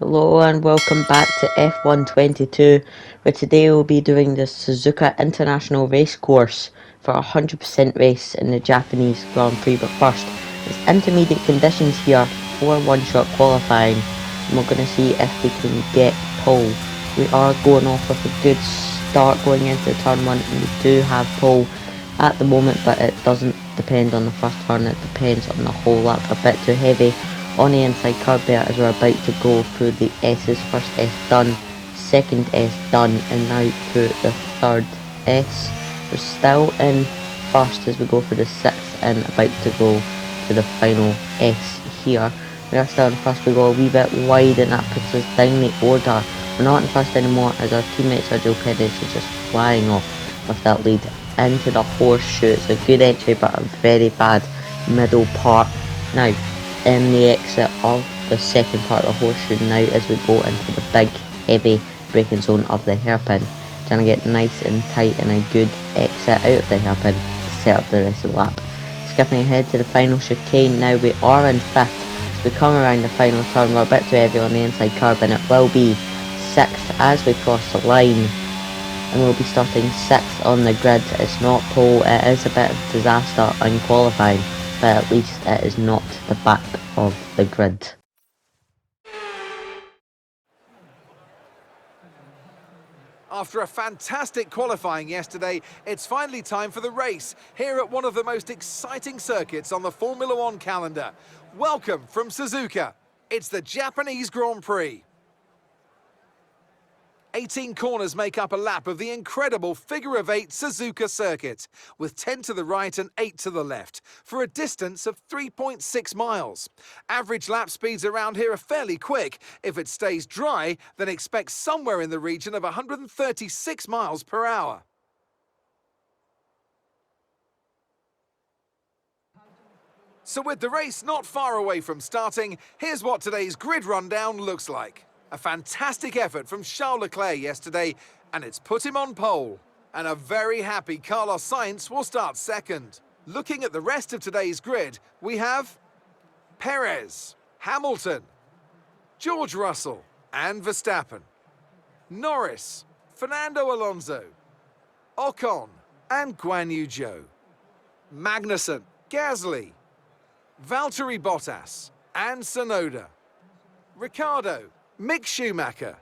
Hello and welcome back to F122, where today we'll be doing the Suzuka International Race Course for a 100% race in the Japanese Grand Prix. But first, it's intermediate conditions here for one-shot qualifying, and we're going to see if we can get pole. We are going off with a good start going into turn 1, and we do have pole at the moment, but it doesn't depend on the first turn, it depends on the whole lap. A bit too heavy on the inside curb there as we're about to go through the S's. First S done, second S done, and now through the third S. We're still in first as we go for the sixth and about to go to the final S here. We are still in first, we go a wee bit wide and that puts us down the order. We're not in first anymore as our teammate Sergio Perez is just flying off with that lead into the horseshoe. It's a good entry but a very bad middle part. Now in the exit of the second part of the horseshoe now as we go into the big heavy braking zone of the hairpin, trying to get nice and tight and a good exit out of the hairpin to set up the rest of the lap. Skipping ahead to the final chicane now, we are in fifth as we come around the final turn. We're a bit too heavy on the inside curb and it will be sixth as we cross the line, and we'll be starting sixth on the grid. It's not pole, it is a bit of a disaster in qualifying, but at least it is not the back of the grid. After a fantastic qualifying yesterday, it's finally time for the race here at one of the most exciting circuits on the Formula One calendar. Welcome from Suzuka. It's the Japanese Grand Prix. 18 corners make up a lap of the incredible figure-of-8 Suzuka circuit, with 10 to the right and 8 to the left, for a distance of 3.6 miles. Average lap speeds around here are fairly quick. If it stays dry, then expect somewhere in the region of 136 miles per hour. So with the race not far away from starting, here's what today's grid rundown looks like. A fantastic effort from Charles Leclerc yesterday, and it's put him on pole. And a very happy Carlos Sainz will start second. Looking at the rest of today's grid, we have Perez, Hamilton, George Russell and Verstappen, Norris, Fernando Alonso, Ocon and Guan Yu Zhou, Magnussen, Gasley, Valtteri Bottas and Tsunoda, Ricciardo, Mick Schumacher,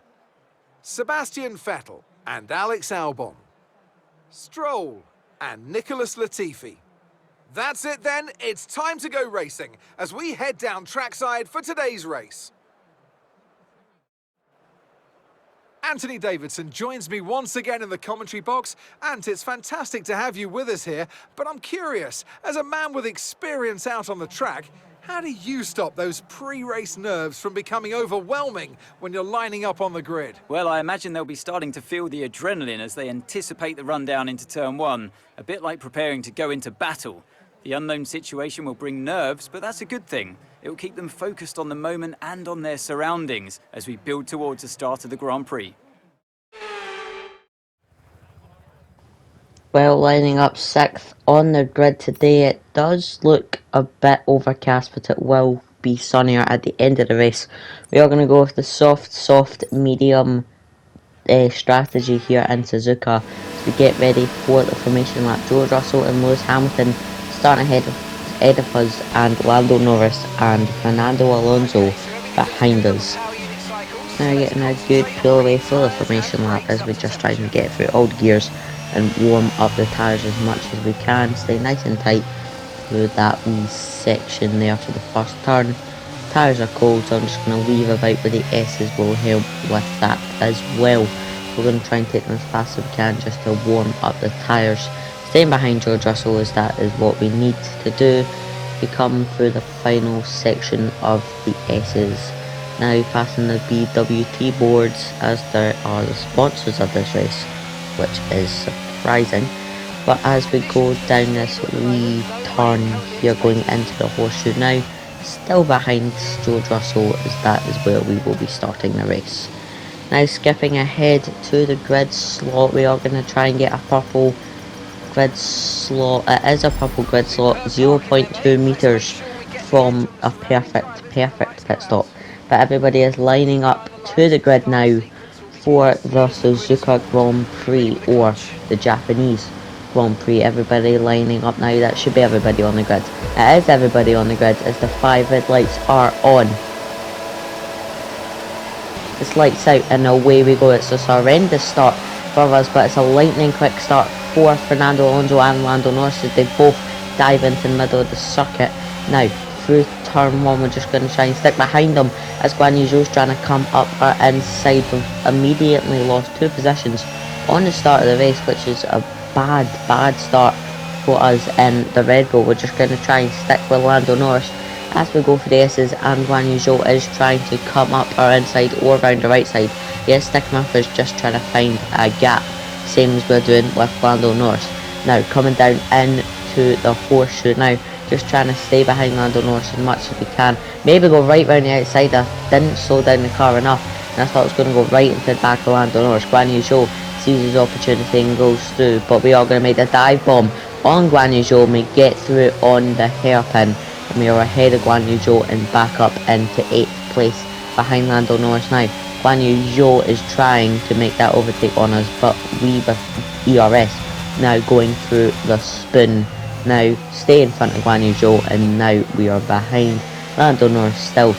Sebastian Vettel and Alex Albon, Stroll and Nicholas Latifi. That's it then, it's time to go racing as we head down trackside for today's race. Anthony Davidson joins me once again in the commentary box. Ant, it's fantastic to have you with us here, but I'm curious, as a man with experience out on the track, how do you stop those pre-race nerves from becoming overwhelming when you're lining up on the grid? Well, I imagine they'll be starting to feel the adrenaline as they anticipate the run down into turn 1, a bit like preparing to go into battle. The unknown situation will bring nerves, but that's a good thing. It will keep them focused on the moment and on their surroundings as we build towards the start of the Grand Prix. Well, lining up sixth on the grid today, it does look a bit overcast, but it will be sunnier at the end of the race. We are going to go with the soft, medium strategy here in Suzuka as we get ready for the formation lap. George Russell and Lewis Hamilton starting ahead of us, and Lando Norris and Fernando Alonso behind us. Now getting a good pull away for the formation lap as we just try to get through all the gears and warm up the tyres as much as we can. Stay nice and tight through that wee section there for the first turn. Tyres are cold, so I'm just going to leave about with the S's will help with that as well. We're going to try and take them as fast as we can just to warm up the tyres. Staying behind George Russell as that is what we need to do. We come through the final section of the S's. Now passing the BWT boards as there are the sponsors of this race, which is surprising. But as we go down this wee turn here going into the horseshoe now, still behind George Russell as that is where we will be starting the race. Now skipping ahead to the grid slot, we are going to try and get a purple grid slot. It is a purple grid slot, 0.2 meters from a perfect pit stop. but everybody is lining up to the grid now for the Suzuka Grand Prix, or the Japanese Grand Prix. Everybody lining up now. That should be everybody on the grid. It is everybody on the grid as the 5 red lights are on. This lights out and away we go. It's a horrendous start for us, but it's a lightning quick start for Fernando Alonso and Lando Norris as they both dive into the middle of the circuit. Now through turn 1, we're just going to try and stick behind them as Guan Yu Zhou's trying to come up our inside. We've immediately lost 2 positions on the start of the race, which is a bad start for us in the Red Bull. We're just going to try and stick with Lando Norris as we go for the S's, and Guan Yu Zhou is trying to come up our inside or round the right side. Yes, Stickmuff is just trying to find a gap, same as we're doing with Lando Norris. Now coming down into the horseshoe now, just trying to stay behind Lando Norris as much as we can. Maybe go right round the outside. I didn't slow down the car enough, and I thought it was going to go right into the back of Lando Norris. Guan Yu Zhou sees his opportunity and goes through, but we are going to make the dive bomb on Guan Yu Zhou, and we get through on the hairpin, and we are ahead of Guan Yu Zhou and back up into 8th place behind Lando Norris now. Guan Yu Zhou is trying to make that overtake on us, but we with ERS now going through the spin now stay in front of Guan Yu Zhou, and now we are behind Lando Norris, still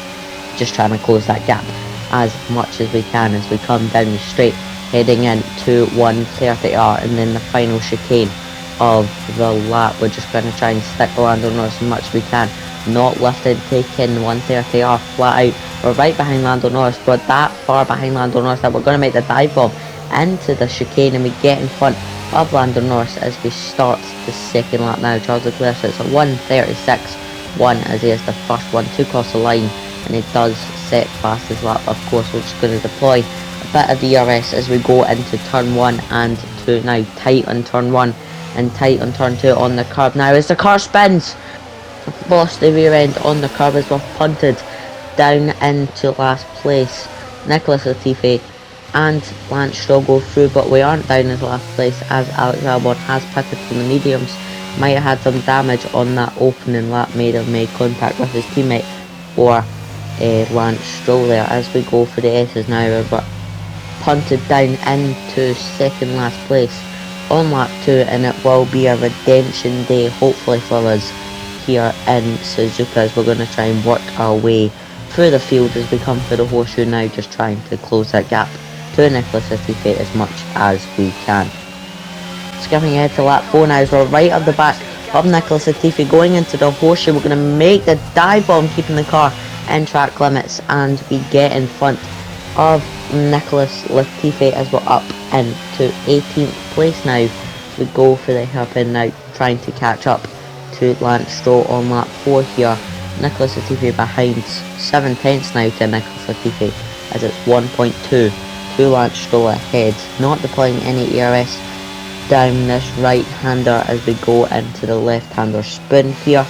just trying to close that gap as much as we can as we come down the straight heading into 130R, and then the final chicane of the lap. We're just going to try and stick Lando Norris as much as we can, not lifted, taking 130R flat out. We're right behind Lando Norris, but that far behind Lando Norris that we're going to make the dive bomb into the chicane, and we get in front of Lando Norris as we start the second lap now. Charles Leclerc sits at 1:36.1 as he is the first one to cross the line, and he does set fastest lap. Of course, we're just going to deploy a bit of DRS as we go into turn 1 and 2. Now tight on turn 1 and tight on turn 2 on the curb. Now as the car spins, I've lost the rear end on the curb as we've punted down into last place. Nicholas Latifi and Lance Stroll go through, but we aren't down in last place as Alex Albon has pitted from the mediums. Might have had some damage on that opening lap, made contact with his teammate or Lance Stroll there. As we go for the S's now, we're punted down into second last place on lap 2, and it will be a redemption day hopefully for us here in Suzuka as we're going to try and work our way through the field as we come for the horseshoe now, just trying to close that gap to Nicholas Latifi as much as we can. Skipping ahead to lap 4 now as we're right up the back of Nicholas Latifi going into the horseshoe. We're going to make the dive bomb, keeping the car in track limits, and we get in front of Nicholas Latifi as we're up into 18th place now. We go for the hairpin now, trying to catch up to Lance Stroll on lap 4 here. Nicholas Latifi behind 7 tenths now to Nicholas Latifi as it's 1.2 to Lance Stroll ahead. Not deploying any ERS down this right hander as we go into the left hander spin here,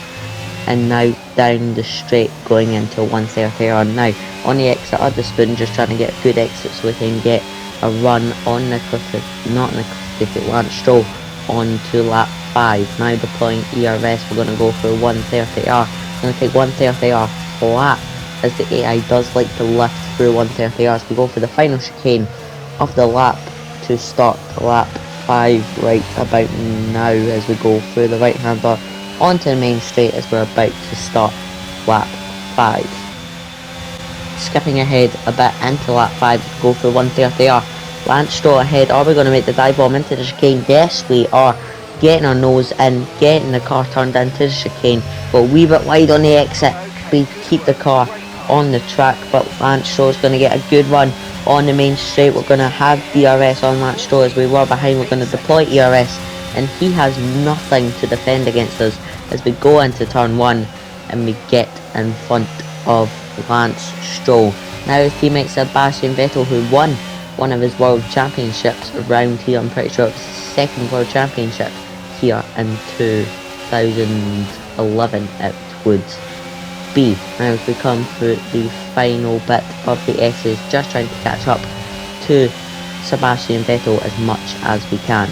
and now down the straight going into 130R. Now on the exit of the spin, just trying to get a good exit so we can get a run on Lance Stroll onto lap 5. Now deploying ERS, we're going to go for 130R. We're going to take 130R flat as the AI does like to lift through 130R. So we go for the final chicane of the lap to start lap 5 right about now as we go through the right hander onto the main straight as we're about to start lap 5. Skipping ahead a bit into lap 5, go for 130R. Lance Stroll ahead. Are we going to make the dive bomb into the chicane? Yes, we are. Getting our nose in, getting the car turned into the chicane, but a wee bit wide on the exit. We keep the car on the track, but Lance Stroll's going to get a good run on the main straight. We're going to have DRS on Lance Stroll as we were behind. We're going to deploy ERS, and he has nothing to defend against us as we go into turn 1 and we get in front of Lance Stroll. Now his teammate Sebastian Vettel, who won one of his world championships around here, I'm pretty sure it was his second world championship here in 2011, it would be. Now as we come through the final bit of the S's, just trying to catch up to Sebastian Vettel as much as we can.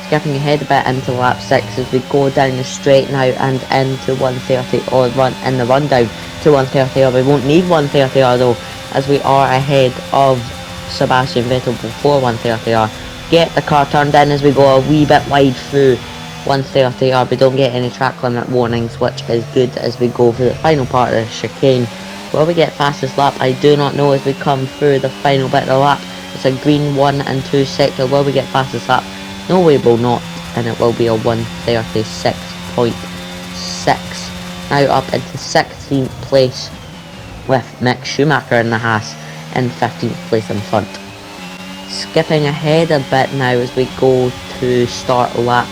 Skipping ahead a bit into lap 6 as we go down the straight now and into 130 or run in the rundown to to 130R. We won't need 130R though, as we are ahead of Sebastian Vettel before 130R. Get the car turned in as we go a wee bit wide through 130R. We don't get any track limit warnings, which is good as we go for the final part of the chicane. Will we get fastest lap? I do not know as we come through the final bit of the lap. It's a green 1 and 2 sector. Will we get fastest lap? No, we will not, and it will be a 136.6. Now up into 16th place with Mick Schumacher in the Haas in 15th place in front. Skipping ahead a bit now as we go to start lap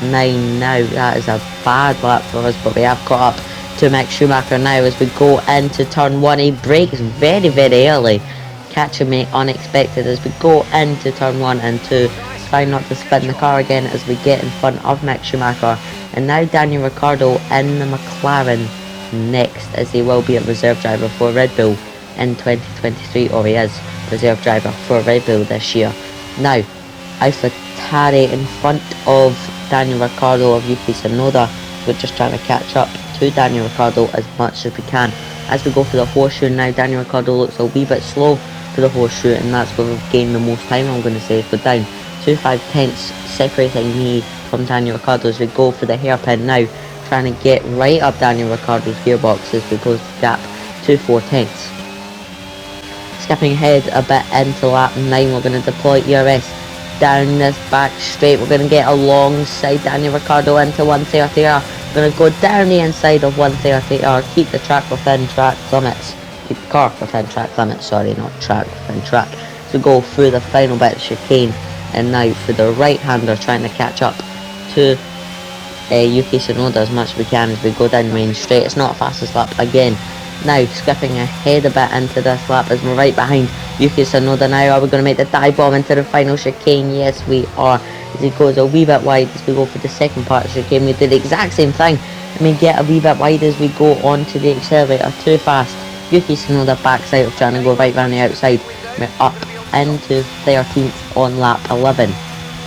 9 now. That is a bad lap for us, but we have caught up to Mick Schumacher now as we go into turn 1. He brakes very, very early, catching me unexpected as we go into turn 1 and 2. Try not to spin the car again as we get in front of Mick Schumacher. And now Daniel Ricciardo in the McLaren next, as he will be a reserve driver for Red Bull in 2023, or he is reserve driver for Red Bull this year. Now, AlphaTauri in front of Daniel Ricciardo of Yuki Tsunoda. We're just trying to catch up to Daniel Ricciardo as much as we can. As we go for the horseshoe now, Daniel Ricciardo looks a wee bit slow for the horseshoe, and that's where we've gained the most time, I'm going to say. We're down 2.5 tenths separating me from Daniel Ricciardo as we go for the hairpin now, trying to get right up Daniel Ricciardo's gearbox as we close the gap to 4 tenths. Skipping ahead a bit into lap 9, we're going to deploy ERS down this back straight. We're going to get alongside Daniel Ricciardo into 130R. We're going to go down the inside of 130R, keep the track within track limits. Keep the car within track limits, sorry, not track, within track. So go through the final bit of chicane, and now for the right-hander, trying to catch up to Yuki Tsunoda as much as we can as we go down the main straight. It's not a fastest lap again. Now skipping ahead a bit into this lap as we're right behind Yuki Tsunoda now. Are we going to make the dive bomb into the final chicane? Yes, we are. As he goes a wee bit wide as we go for the second part of the chicane. We do the exact same thing. I mean, get a wee bit wide as we go onto the accelerator too fast. Yuki Tsunoda backs out of trying to go right round the outside. We're up into 13th on lap 11.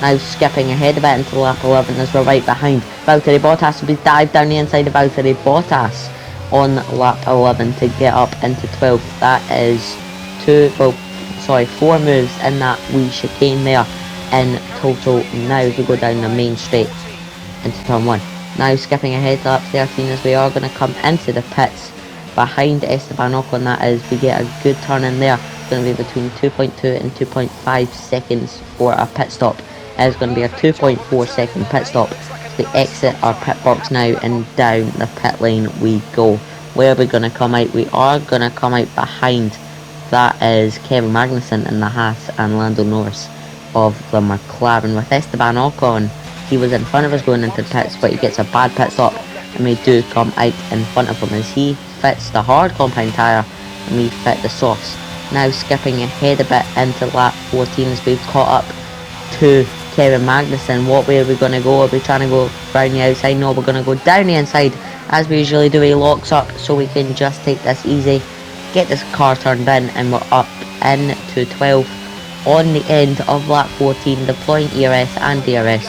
Now skipping ahead a bit into lap 11 as we're right behind Valtteri Bottas. We dive down the inside of Valtteri Bottas on lap 11 to get up into 12th. That is 4 moves in that wee chicane there in total. Now as we go down the main straight into turn 1. Now skipping ahead to lap 13 as we are going to come into the pits behind Esteban Ocon. That is, we get a good turn in there. It's going to be between 2.2 and 2.5 seconds for a pit stop. It's going to be a 2.4 second pit stop. We exit our pit box now and down the pit lane we go. Where are we going to come out? We are going to come out behind. That is Kevin Magnussen in the Haas and Lando Norris of the McLaren. With Esteban Ocon, he was in front of us going into the pits, but he gets a bad pit stop and we do come out in front of him as he fits the hard compound tyre and we fit the softs. Now skipping ahead a bit into lap 14 as we've caught up to Kevin Magnussen. What way are we going to go? Are we trying to go round the outside? No, we're going to go down the inside as we usually do. He locks up so we can just take this easy, get this car turned in, and we're up into 12th on the end of lap 14, deploying ERS and DRS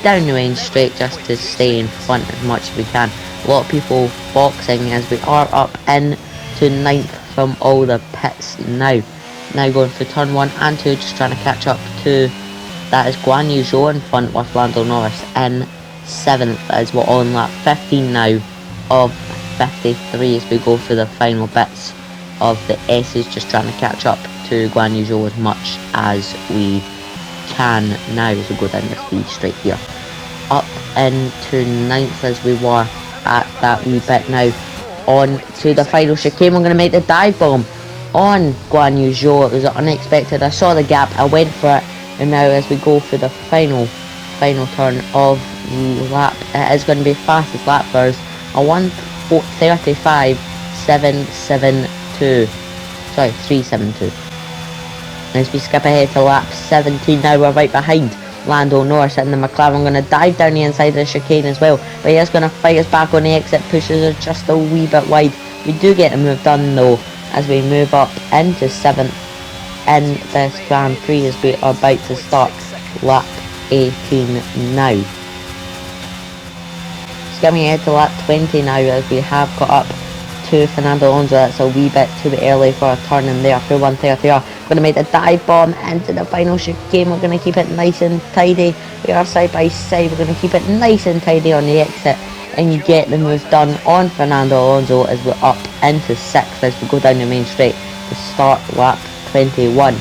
down the main straight just to stay in front as much as we can. A lot of people boxing as we are up into 9th from all the pits now. Now going for turn 1 and 2, just trying to catch up to, that is Guan Yu Zhou in front with Lando Norris in 7th as we're on lap 15 now of 53 as we go for the final bits of the S's, just trying to catch up to Guan Yu Zhou as much as we can now as we go down this wee straight here. Up into 9th as we were at that wee bit now. On to the final chicane, we're going to make the dive bomb on Guan Yu Zhou. It was unexpected. I saw the gap, I went for it, and now as we go for the final turn of the lap, it is going to be fastest lap for us, a 1:35.772. Sorry, 372. As we skip ahead to lap 17 now, we're right behind Lando Norris in the McLaren. I'm going to dive down the inside of the chicane as well, but he is going to fight us back on the exit, pushes us just a wee bit wide. We do get a move done though as we move up into 7th in this Grand Prix as we are about to start lap 18 now. Skimming ahead to lap 20 now as we have got up to Fernando Alonso. That's a wee bit too early for a turn in there through 130. Going to make the dive bomb into the final chicane. We're going to keep it nice and tidy. We are side by side. We're going to keep it nice and tidy on the exit and get the move done on Fernando Alonso as we're up into 6th as we go down the main straight to start lap 21.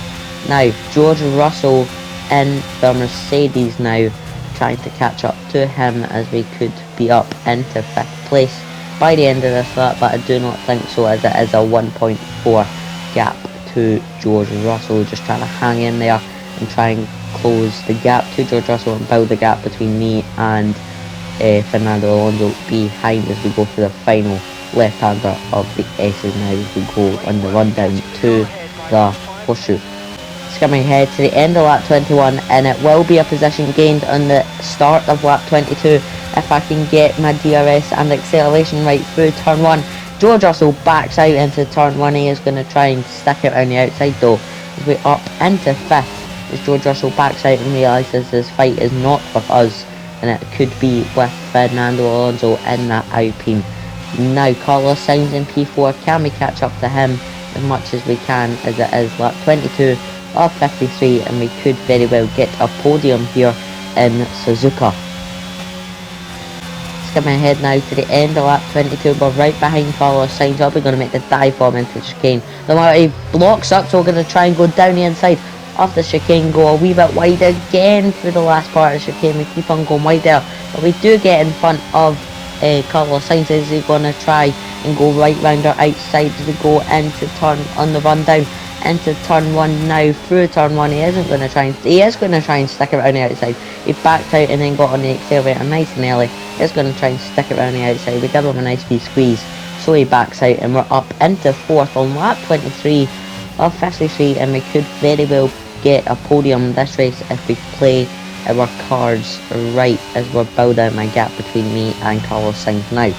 Now George Russell in the Mercedes now, trying to catch up to him as we could be up into 5th place by the end of this lap, but I do not think so, as it is a 1.4 gap to George Russell. Just trying to hang in there and try and close the gap to George Russell and build the gap between me and Fernando Alonso behind as we go for the final left-hander of the S's now as we go on the rundown to the horseshoe. Skimming ahead to the end of lap 21, and it will be a position gained on the start of lap 22 if I can get my DRS and acceleration right through turn 1. George Russell backs out into turn 1. He is going to try and stick it around the outside though as we up into 5th as George Russell backs out and realises this fight is not with us and it could be with Fernando Alonso in that Alpine. Now Carlos Sainz in P4, can we catch up to him as much as we can, as it is lap 22 of 53 and we could very well get a podium here in Suzuka. Skimming ahead now to the end of lap 22, we're right behind Carlos Sainz. We're going to make the dive bomb into the chicane. The way he blocks up, so we're going to try and go down the inside of the chicane, go a wee bit wide again through the last part of the chicane. We keep on going wide there, but we do get in front of Carlos Sainz as he's going to try and go right round our outside as we go into turn on the rundown into turn 1 now. Through turn 1 he is going to try and stick it around the outside. He backed out and then got on the accelerator nice and early. He's going to try and stick it around the outside. We give him a nice wee squeeze, so he backs out and we're up into 4th on lap 23 of 53 and we could very well get a podium this race if we play our cards right as we're building my gap between me and Carlos Sainz now.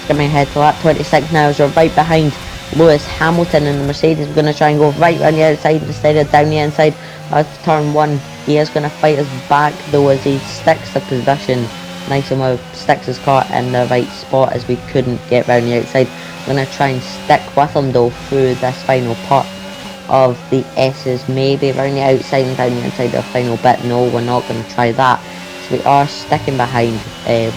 Skimming ahead to lap 26 now as we're right behind Lewis Hamilton in the Mercedes. We're going to try and go right around the outside instead of down the inside of turn 1. He is going to fight us back though as he sticks the position nice and well, sticks his car in the right spot as we couldn't get round the outside. We're going to try and stick with him though through this final part of the S's, maybe around the outside and down the inside of the final bit. No, we're not going to try that. So we are sticking behind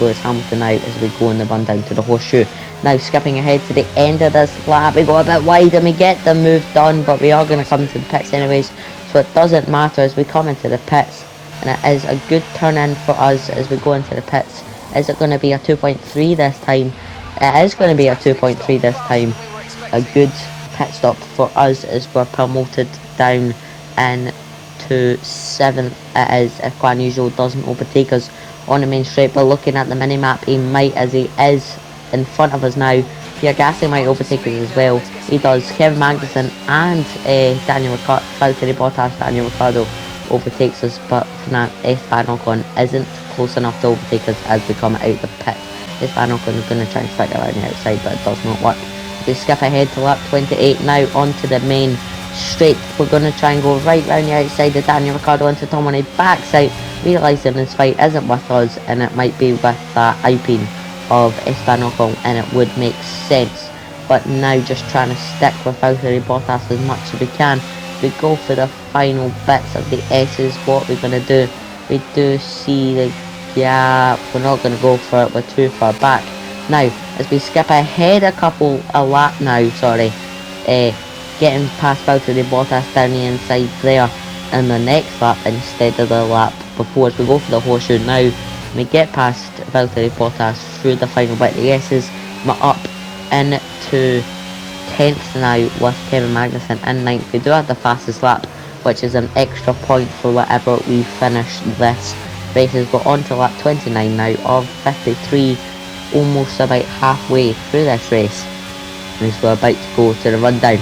Lewis Hamilton out as we go on the run down to the horseshoe. Now skipping ahead to the end of this lap, we go a bit wide and we get the move done, but we are going to come to the pits anyways, so it doesn't matter as we come into the pits. And it is a good turn in for us as we go into the pits. Is it going to be a 2.3 this time? It is going to be a 2.3 this time. A good pit stop for us as we're promoted down into 7th. It is if Guan Yu doesn't overtake us on the main straight, but looking at the mini map he might, as he is in front of us now. Pierre Gasly might overtake us as well. He does. Kevin Magnussen and Daniel Ricciardo, Valtteri Bottas, Daniel Ricciardo overtakes us, but Esteban Ocon isn't close enough to overtake us as we come out the pit. Esteban Ocon is going to try and fight around the outside, but it does not work. We skip ahead to lap 28 now onto the main straight. We're going to try and go right round the outside of Daniel Ricciardo into Tom when he backs out, realising this fight isn't with us and it might be with that Alpine of Esteban Ocon, and it would make sense. But now just trying to stick with Valtteri Bottas as much as we can. We go for the final bits of the S's. What we're going to do, we do see the gap. We're not going to go for it, we're too far back. Now as we skip ahead a lap now, getting past Valtteri Bottas down the inside there in the next lap instead of the lap before, as we go for the horseshoe now. We get past Valtteri Bottas through the final bit of the S's. We're up into 10th now with Kevin Magnussen in 9th. We do have the fastest lap, which is an extra point for whatever we finish this race. We're on to lap 29 now of 53, almost about halfway through this race as we're about to go to the rundown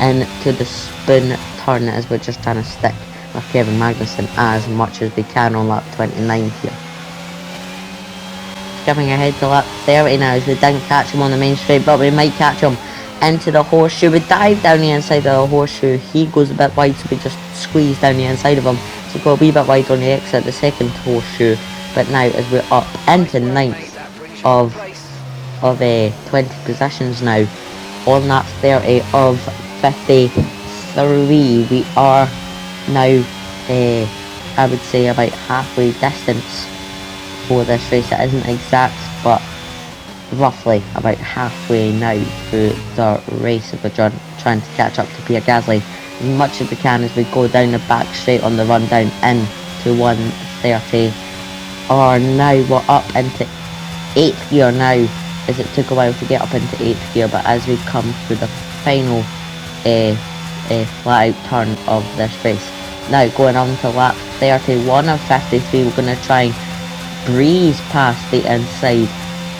into the spin turn, as we're just trying to stick with Kevin Magnussen as much as we can on lap 29 here. Skipping ahead to lap 30 now as we didn't catch him on the main straight, but we might catch him into the horseshoe. We dive down the inside of the horseshoe. He goes a bit wide, so we just squeeze down the inside of him. So go a wee bit wide on the exit, the second horseshoe. But now as we're up into 9th of 20 positions now, on lap 30 of 53. We are now, I would say, about halfway distance for this race. It isn't exact, but roughly about halfway now through the race. If we're trying to catch up to Pierre Gasley as much as we can as we go down the back straight on the run down into 130. Now we're up into 8th gear now, as it took a while to get up into 8th gear, but as we come through the final flat out turn of this race. Now going on to lap 31 of 53, we're going to try and breeze past the inside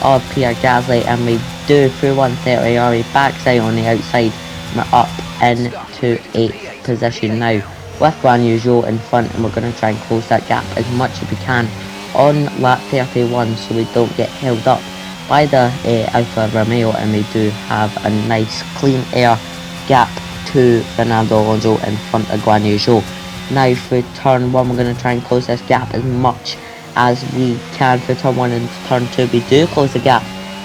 of Pierre Gasley, and we do through 130. He backs out on the outside. We're up into 8th position now with Guan Yu in front, and we're going to try and close that gap as much as we can on lap 31 so we don't get held up by the Alfa Romeo, and we do have a nice clean air gap to Fernando Alonso in front of Guan Yu. Now for turn 1, we're going to try and close this gap as much as we can for turn 1 and turn 2. We do close the gap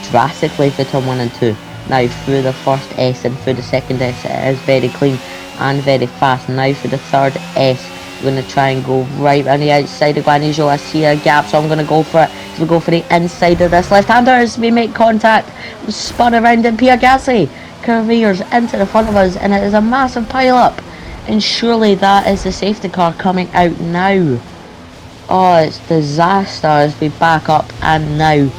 drastically for turn 1 and 2. Now through the first S and through the second S, it is very clean and very fast. Now for the third S, we're going to try and go right on the outside of Guan Yu. I see a gap, so I'm going to go for it. So we go for the inside of this left-handers. We make contact. We spun around, and Pierre Gasley careers into the front of us, and it is a massive pile-up. And surely that is the safety car coming out now. Oh, it's disaster as we back up, and now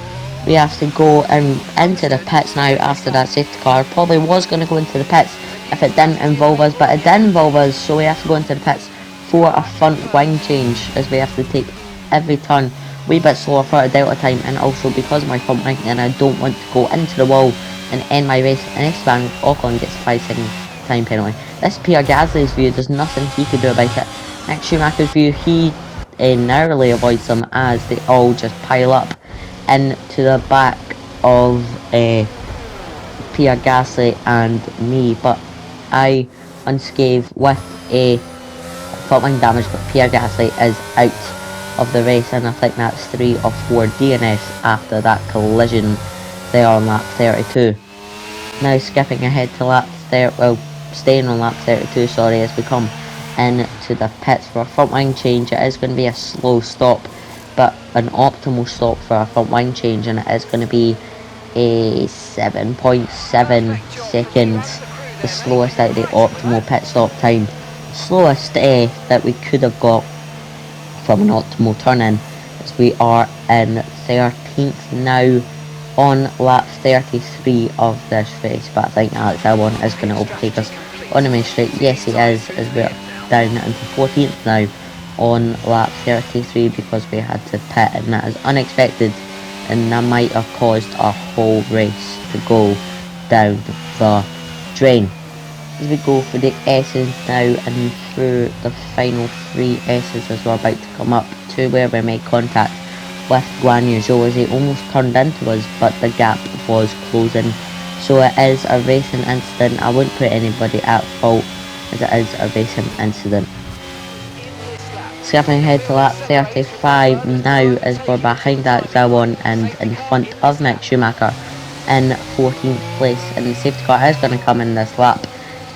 we have to go into the pits now after that safety car. Probably was going to go into the pits if it didn't involve us, but it did involve us, so we have to go into the pits for a front wing change, as we have to take every turn a wee bit slower for a delta time, and also because of my front wing, and I don't want to go into the wall and end my race. And Esteban Ocon gets a 5-second time penalty. This is Pierre Gasly's view. There's nothing he could do about it. Mick Schumacher's view, he narrowly avoids them as they all just pile up into the back of Pierre Gasly and me, but I unscathed with a front wing damage, but Pierre Gasley is out of the race, and I think that's 3 or 4 DNFs after that collision there on lap 32. Now skipping ahead to lap 30, well, staying on lap 32, sorry, as we come into the pits for a front wing change. It is going to be a slow stop, but an optimal stop for a front wing change, and it is going to be a 7.7 seconds, the slowest out of the optimal pit stop time. Slowest that we could have got from an optimal turn in, as we are in 13th now on lap 33 of this race. But I think Alex Albon is going to overtake us on the main straight. Yes, he is, as we're down into 14th now on lap 33 because we had to pit, and that is unexpected, and that might have caused our whole race to go down the drain. As we go for the S's now, and through the final 3 S's as we're about to come up to where we made contact with Guan Yu as he almost turned into us, but the gap was closing. So it is a racing incident. I wouldn't put anybody at fault, as it is a racing incident. Skipping ahead to lap 35 now, as we're behind Alex Albon and in front of Mick Schumacher in 14th place, and the safety car is going to come in this lap.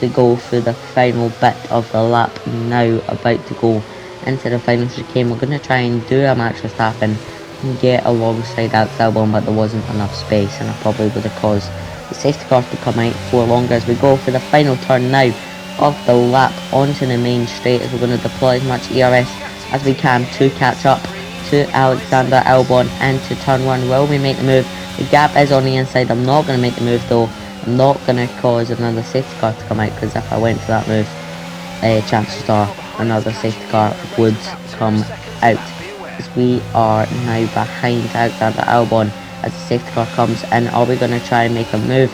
We go through the final bit of the lap now, about to go into the final chicane. We're going to try and do a Max Verstappen and get alongside Alex Albon, but there wasn't enough space, and I probably would have caused the safety car to come out for longer. As we go for the final turn now of the lap onto the main straight, as we're going to deploy as much ERS as we can to catch up to Alexander Albon into turn 1. Will we make the move? The gap is on the inside. I'm not going to make the move though. I'm not going to cause another safety car to come out, because if I went for that move, chances are another safety car would come out. As we are now behind Alexander Albon as the safety car comes in. Are we going to try and make a move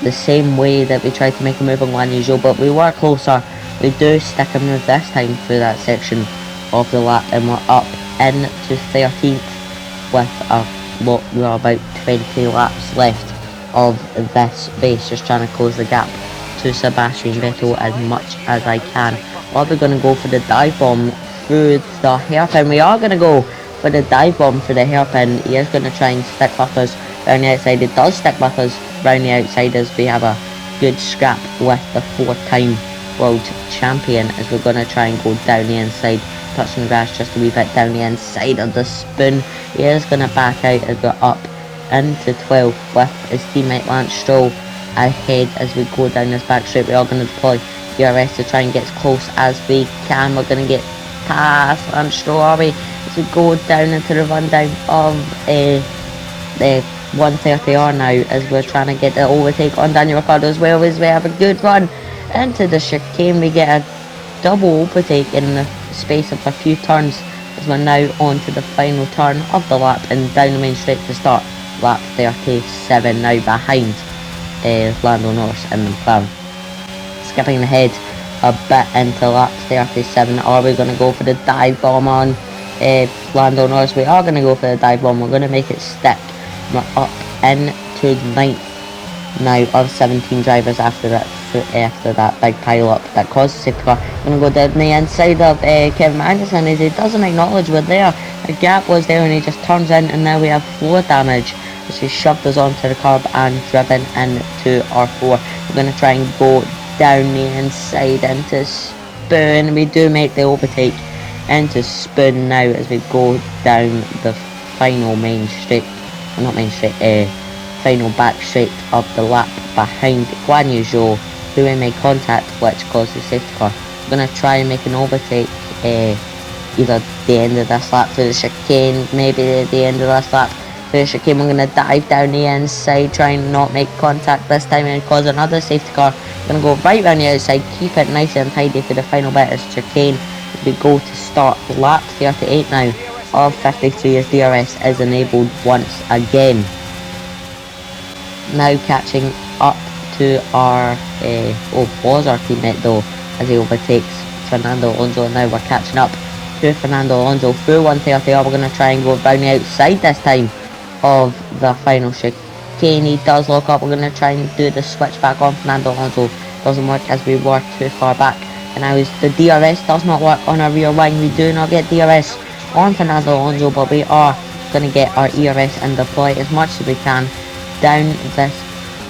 the same way that we tried to make a move on Guan Yu? But we were closer. We do stick a move this time through that section of the lap, and we're up into 13th with we are about 20 laps left of this race, just trying to close the gap to Sebastian Vettel as much as I can. Are we going to go for the dive bomb through the hairpin? We are going to go for the dive bomb for the hairpin. He is going to try and stick with us around the outside. It does stick with us around the outside as we have a good scrap with the 4-time world champion, as we're going to try and go down the inside, touching the grass just a wee bit down the inside of the spoon. He is going to back out as we're up into 12 with his teammate Lance Stroll ahead as we go down this back straight. We are going to deploy DRS to try and get as close as we can. We're going to get past Lance Stroll, are we? As we go down into the rundown of the 130R now, as we're trying to get the overtake on Daniel Ricciardo as well, as we have a good run into the chicane. We get a double overtake in the space of a few turns, as we're now on to the final turn of the lap and down the main straight to start lap 37, now behind Lando Norris in the McLaren. Skipping ahead a bit into lap 37, are we going to go for the dive bomb on Lando Norris? We are going to go for the dive bomb. We're going to make it stick. We're up into 9th now of 17 drivers after that big pile up that caused the safety car. Going to go down the inside of Kevin Magnussen, as he doesn't acknowledge we're there. A gap was there and he just turns in, and now we have floor damage as he shoved us onto the curb and driven into R4. We're going to try and go down the inside into Spoon. We do make the overtake into Spoon now as we go down the final main straight, well, not main straight, final back straight of the lap behind Guan Yu Zhou, who we made contact, which caused the safety car. We're going to try and make an overtake either the end of this lap through the chicane, maybe the end of this lap through the chicane. We're going to dive down the inside, try and not make contact this time and cause another safety car. We're going to go right round the outside, keep it nice and tidy for the final bit of chicane as we go to start lap 38 now of 53, as DRS is enabled once again. Now catching up to our was our teammate though, as he overtakes Fernando Alonso. Now we're catching up to Fernando Alonso through 130. We're going to try and go down the outside this time of the final chicane. He does lock up. We're going to try and do the switch back on Fernando Alonso. Doesn't work as we were too far back, and now the DRS does not work on our rear wing. We do not get DRS on Fernando Alonso, but we are going to get our ERS and deploy as much as we can down this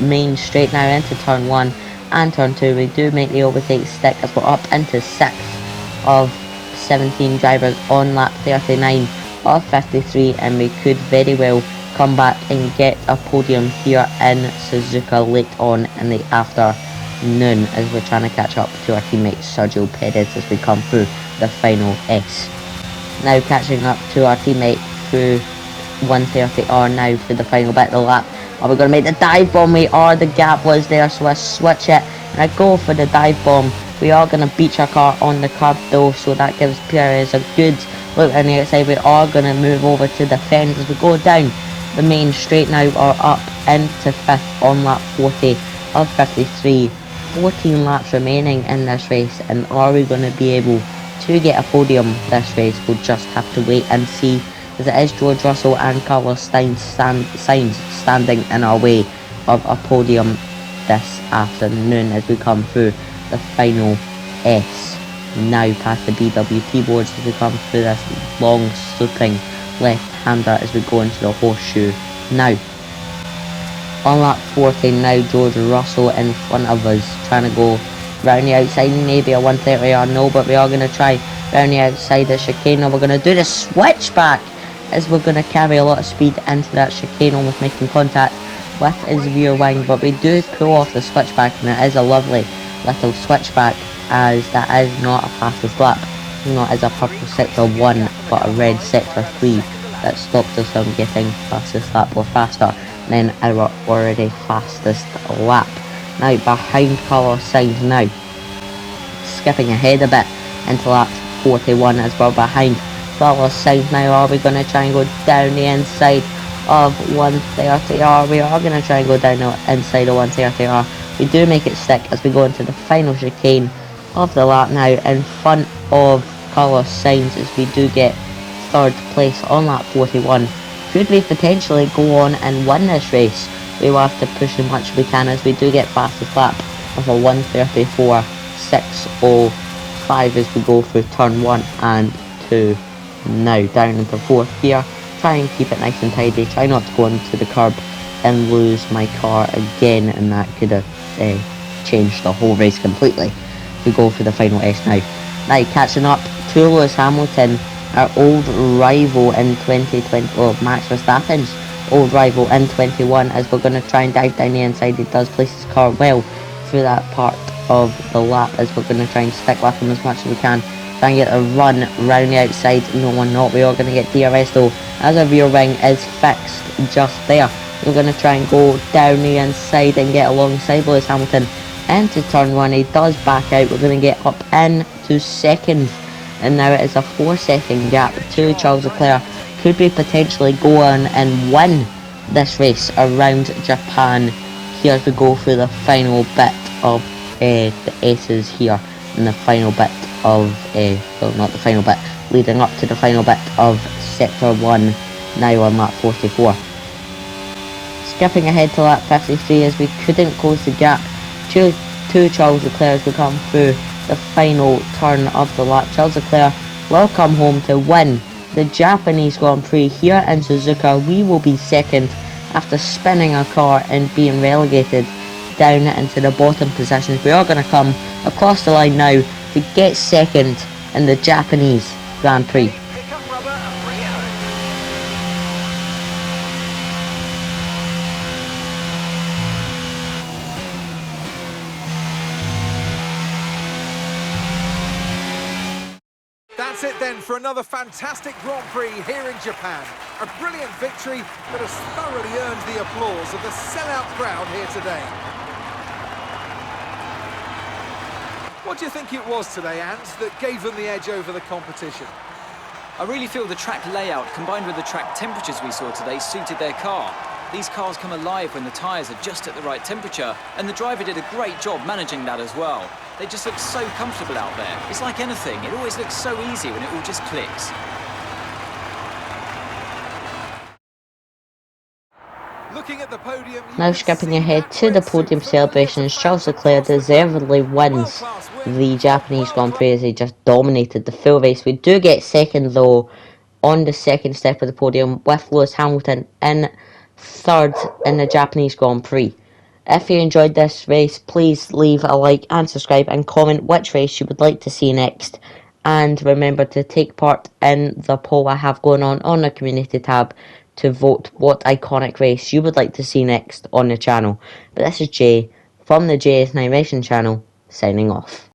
main straight now into turn 1 and turn 2. We do make the overtake stick as we're up into 6th of 17 drivers on lap 39 of 53, and we could very well come back and get a podium here in Suzuka late on in the afternoon, as we're trying to catch up to our teammate Sergio Perez as we come through the final S. Now catching up to our teammate through 130R now for the final bit of the lap. Are we going to make the dive bomb? We are. The gap was there, so I switch it and I go for the dive bomb. We are going to beach our car on the curb though, so that gives Perez a good look on the outside. We are going to move over to the fence as we go down the main straight now, or up into 5th on lap 40 of 53. 14 laps remaining in this race, and are we going to be able to get a podium this race? We'll just have to wait and see, as it is George Russell and Carlos Sainz standing in our way of a podium this afternoon as we come through the final S. Now past the BWT boards as we come through this long sloping left-hander as we go into the horseshoe. Now on lap 40 now, George Russell in front of us, trying to go round the outside, maybe a 130 or no, but we are going to try round the outside the chicane. Now we're going to do the switchback as we're going to carry a lot of speed into that chicane, almost making contact with his rear wing, but we do pull off the switchback, and it is a lovely little switchback, as that is not a fastest lap. Not as a purple sector 1 but a red sector 3 that stopped us from getting fastest lap or faster than our already fastest lap. Now behind Carlos Sainz now, skipping ahead a bit into lap 41 as we're behind Carlos Sainz now. Are we going to try and go down the inside of 130R? We are going to try and go down the inside of 130R. We do make it stick as we go into the final chicane of the lap now in front of Carlos Sainz, as we do get 3rd place on lap 41. Could we potentially go on and win this race? We will have to push as much as we can, as we do get fastest lap of a 1:34.605 as we go through turn 1 and 2. Now down into 4th gear, try and keep it nice and tidy, try not to go into the curb and lose my car again, and that could have change the whole race completely. We go for the final S now. Now catching up to Lewis Hamilton, our old rival in 2020, Max Verstappen's old rival in 21, as we're going to try and dive down the inside. He does place his car well through that part of the lap, as we're going to try and stick with him as much as we can. Try and get a run round the outside. No, we're not. We are going to get DRS though, as our rear wing is fixed just there. We're going to try and go down the inside and get alongside Lewis Hamilton into turn 1. He does back out. We're going to get up into second, and now it is a 4-second gap to Charles Leclerc. Could be potentially go on and win this race around Japan. Here as we go through the final bit of the S's here, and the final bit of well, not the final bit, leading up to the final bit of sector 1, now on lap 44. Skipping ahead to lap 53, as we couldn't close the gap to Charles Leclerc as we come through the final turn of the lap. Charles Leclerc will come home to win the Japanese Grand Prix here in Suzuka. We will be second after spinning our car and being relegated down into the bottom positions. We are going to come across the line now to get second in the Japanese Grand Prix. That's it then for another fantastic Grand Prix here in Japan. A brilliant victory that has thoroughly earned the applause of the sellout crowd here today. What do you think it was today, Ant, that gave them the edge over the competition? I really feel the track layout combined with the track temperatures we saw today suited their car. These cars come alive when the tyres are just at the right temperature, and the driver did a great job managing that as well. They just look so comfortable out there. It's like anything, it always looks so easy when it all just clicks. Looking at the podium, now skipping ahead to the podium celebrations, Charles Leclerc deservedly wins the Japanese Grand Prix as he just dominated the full race. We do get second though on the second step of the podium, with Lewis Hamilton in third in the Japanese Grand Prix. If you enjoyed this race, please leave a like and subscribe and comment which race you would like to see next. And remember to take part in the poll I have going on the community tab to vote what iconic race you would like to see next on the channel. But this is Jay from the JS9 Racing channel, signing off.